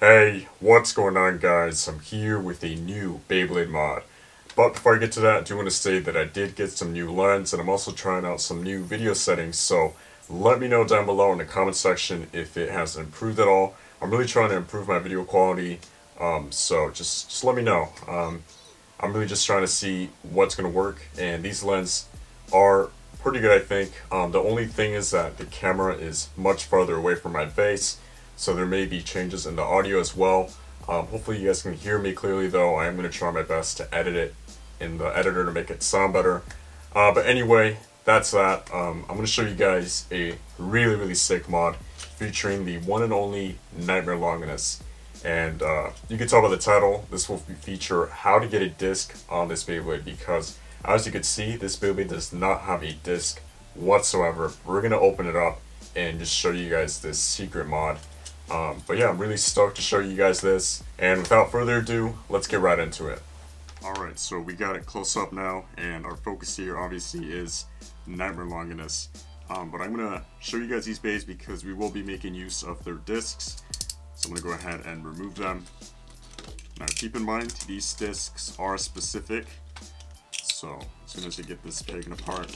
Hey, what's going on guys? I'm here with a new Beyblade mod. But before I get to that, I do want to say that I did get some new lens and I'm also trying out some new video settings, so let me know down below in the comment section if it has improved at all. I'm really trying to improve my video quality, so just let me know. I'm really just trying to see what's going to work, and these lenses are pretty good, I think. The only thing is that the camera is much farther away from my face, so there may be changes in the audio as well. Hopefully you guys can hear me clearly though. I am going to try my best to edit it in the editor to make it sound better. But anyway, that's that. I'm going to show you guys a really sick mod featuring the one and only Nightmare Longinus. And you can tell by the title, this will feature how to get a disc on this Beyblade, because as you can see, this Beyblade does not have a disc whatsoever. We're going to open it up and just show you guys this secret mod. But yeah, I'm really stoked to show you guys this, and without further ado, let's get right into it. Alright, so we got it close up now, and our focus here obviously is Nightmare Longinus. But I'm going to show you guys these bays because we will be making use of their discs. So I'm going to go ahead and remove them. Now keep in mind, these discs are specific, so as soon as you get this taken apart,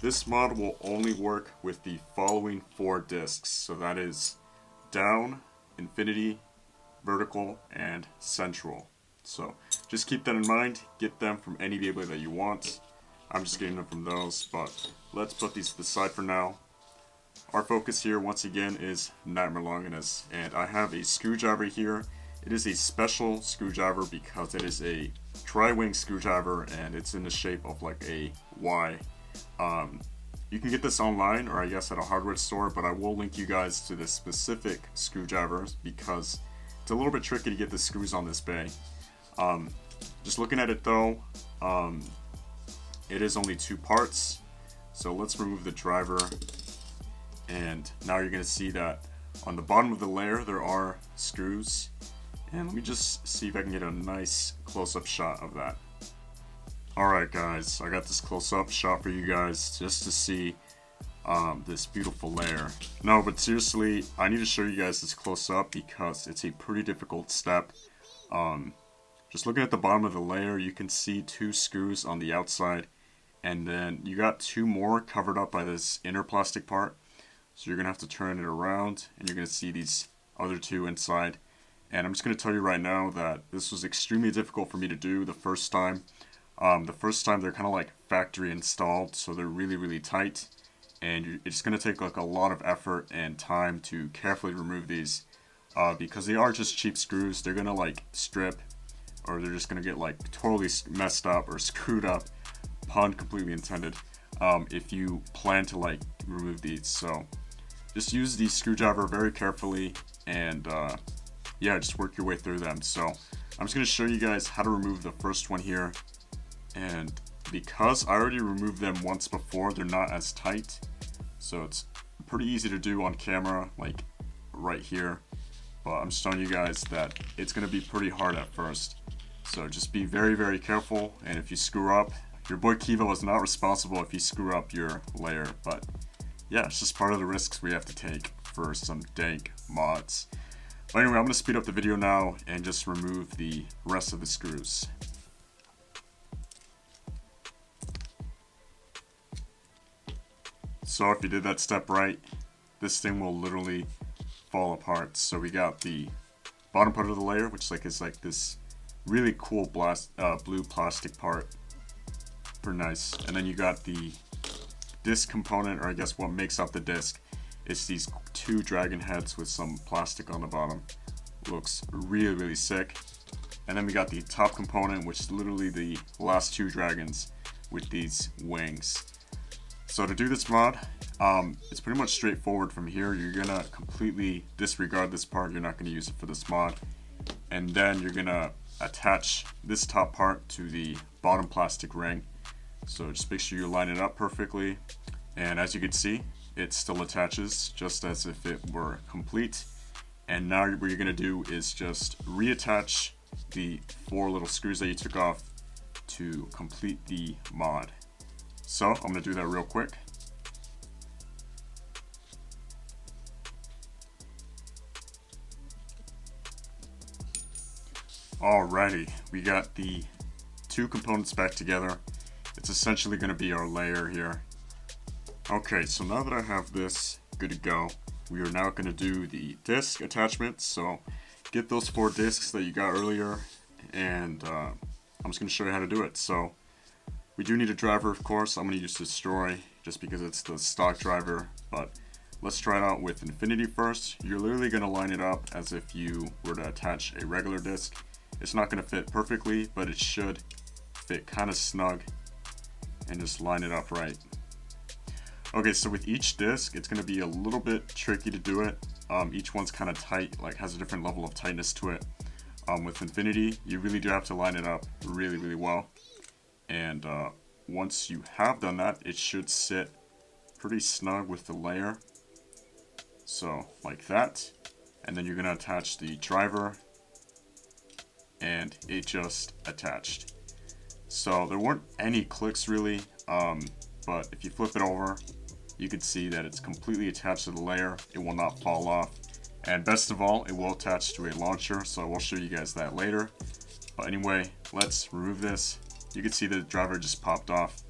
this mod will only work with the following 4 discs. So that is down, infinity, vertical, and central. So just keep that in mind. Get them from any Beyblade that you want. I'm just getting them from those, but let's put these to the side for now. Our focus here once again is Nightmare Longinus, and I have a screwdriver here. It is a special screwdriver because it is a tri-wing screwdriver and it's in the shape of like a Y. You can get this online, or I guess at a hardware store, but I will link you guys to this specific screwdriver because it's a little bit tricky to get the screws on this bay. Just looking at it though, it is only 2 parts. So let's remove the driver, and now you're going to see that on the bottom of the layer there are screws. And let me just see if I can get a nice close-up shot of that. Alright guys, I got this close-up shot for you guys just to see this beautiful layer. No, but seriously, I need to show you guys this close-up because it's a pretty difficult step. Just looking at the bottom of the layer, you can see 2 screws on the outside, and then you got 2 more covered up by this inner plastic part. So you're going to have to turn it around, and you're going to see these other 2 inside. And I'm just going to tell you right now that this was extremely difficult for me to do the first time. They're kind of like factory installed, so they're really tight, and it's going to take like a lot of effort and time to carefully remove these, because they are just cheap screws. They're going to like strip, or they're just going to get like totally messed up or screwed up, pun completely intended, if you plan to like remove these. So just use the screwdriver very carefully, and yeah, just work your way through them. So I'm just going to show you guys how to remove the first one here. And because I already removed them once before, they're not as tight. So it's pretty easy to do on camera, like right here. But I'm just telling you guys that it's going to be pretty hard at first. So just be very careful. And if you screw up, your boy Kiva was not responsible if you screw up your layer. But yeah, it's just part of the risks we have to take for some dank mods. But anyway, I'm going to speed up the video now and just remove the rest of the screws. So if you did that step right, this thing will literally fall apart. So we got the bottom part of the layer, which is like this really cool blue plastic part. Pretty nice. And then you got the disc component, or I guess what makes up the disc. It's these 2 dragon heads with some plastic on the bottom. Looks really sick. And then we got the top component, which is literally the last 2 dragons with these wings. So to do this mod, it's pretty much straightforward from here. You're gonna completely disregard this part. You're not gonna use it for this mod. And then you're gonna attach this top part to the bottom plastic ring. So just make sure you line it up perfectly. And as you can see, it still attaches just as if it were complete. And now what you're gonna do is just reattach the 4 little screws that you took off to complete the mod. So I'm gonna do that real quick. Alrighty, we got the two components back together. It's essentially going to be our layer here. Okay, so now that I have this good to go, we are now going to do the disc attachment. So get those 4 discs that you got earlier, and I'm just going to show you how to do it. So we do need a driver, of course. I'm going to use Destroy just because it's the stock driver, but let's try it out with Infinity first. You're literally going to line it up as if you were to attach a regular disc. It's not going to fit perfectly, but it should fit kind of snug, and just line it up right. Okay, so with each disc, it's going to be a little bit tricky to do it. Each one's kind of tight, like has a different level of tightness to it. With Infinity, you really do have to line it up really, really well. And once you have done that, it should sit pretty snug with the layer. So like that. And then you're going to attach the driver, and it just attached. So there weren't any clicks really, but if you flip it over, you can see that it's completely attached to the layer. It will not fall off, and best of all, it will attach to a launcher, so I will show you guys that later. But anyway, let's remove this. You can see the driver just popped off,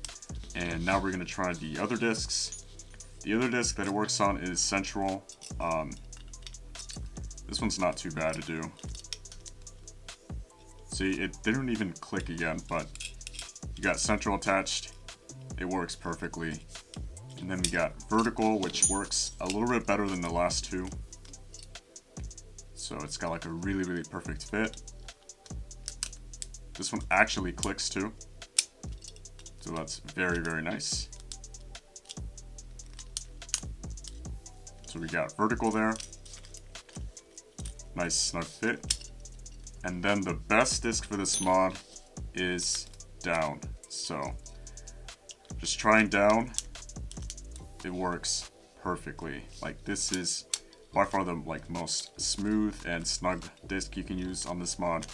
and now we're going to try the other discs. The other disc that it works on is Central. This one's not too bad to do. See, it didn't even click again, but you got Central attached. It works perfectly. And then we got Vertical, which works a little bit better than the last two. So it's got like a really, really perfect fit. This one actually clicks too. So that's very, very nice. So we got Vertical there. Nice snug fit. And then the best disc for this mod is Down. So just trying Down, it works perfectly. Like, this is by far the most smooth and snug disc you can use on this mod.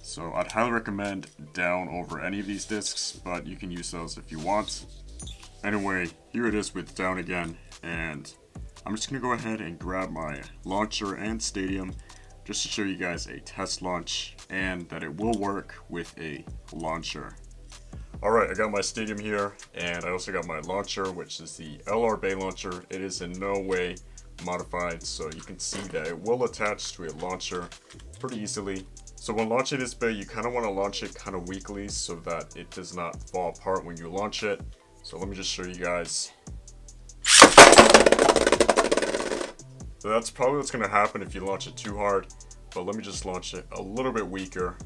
So I'd highly recommend Down over any of these discs, but you can use those if you want. Anyway, here it is with Down again, and I'm just gonna go ahead and grab my launcher and Stadium just to show you guys a test launch and that it will work with a launcher. Alright, I got my Stadium here, and I also got my launcher, which is the LR Bay launcher. It is in no way modified, so you can see that it will attach to a launcher pretty easily. So when launching this bay, you kind of want to launch it kind of weakly so that it does not fall apart when you launch it. So let me just show you guys. So that's probably what's going to happen if you launch it too hard, but let me just launch it a little bit weaker.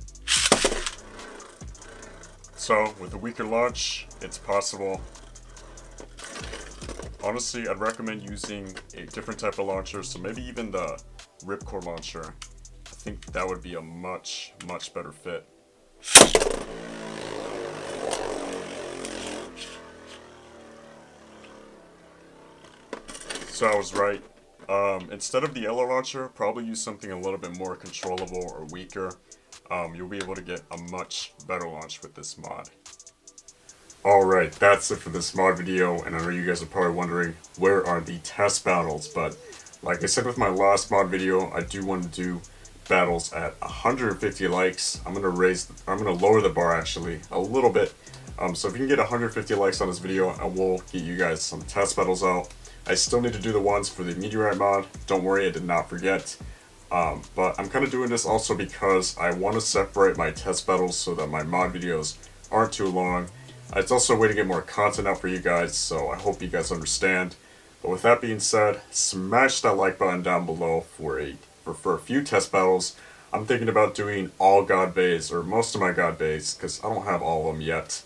So with a weaker launch, it's possible. Honestly, I'd recommend using a different type of launcher, so maybe even the Ripcord launcher. I think that would be a much, much better fit. So I was right. Instead of the yellow launcher, probably use something a little bit more controllable or weaker. You'll be able to get a much better launch with this mod. Alright, that's it for this mod video, and I know you guys are probably wondering, where are the test battles? But like I said with my last mod video, I do want to do battles at 150 likes. I'm gonna lower the bar actually a little bit. So if you can get 150 likes on this video, I will get you guys some test battles out. I still need to do the ones for the Meteorite mod. Don't worry, I did not forget. But I'm kind of doing this also because I want to separate my test battles so that my mod videos aren't too long. It's also a way to get more content out for you guys, so I hope you guys understand. But with that being said, smash that like button down below for a few test battles. I'm thinking about doing all God Bays, or most of my God Bays, because I don't have all of them yet,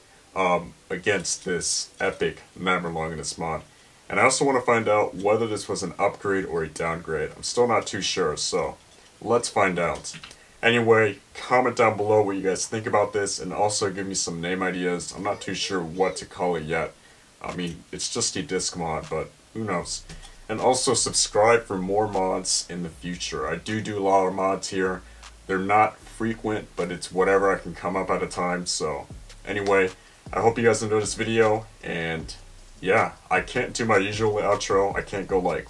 against this epic Nightmare Longinus mod. And I also want to find out whether this was an upgrade or a downgrade. I'm still not too sure, so let's find out. Anyway, comment down below what you guys think about this, and also give me some name ideas. I'm not too sure what to call it yet. I mean, it's just a disc mod, but who knows. And also subscribe for more mods in the future. I do a lot of mods here. They're not frequent, but it's whatever I can come up at a time. So anyway, I hope you guys enjoyed this video, and yeah, I can't do my usual outro. I can't go like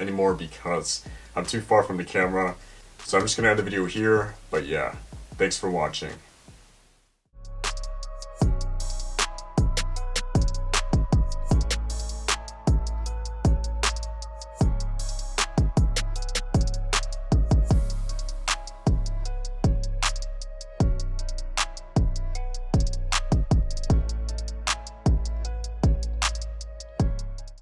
anymore because I'm too far from the camera. So I'm just gonna end the video here, but yeah, Thanks for watching.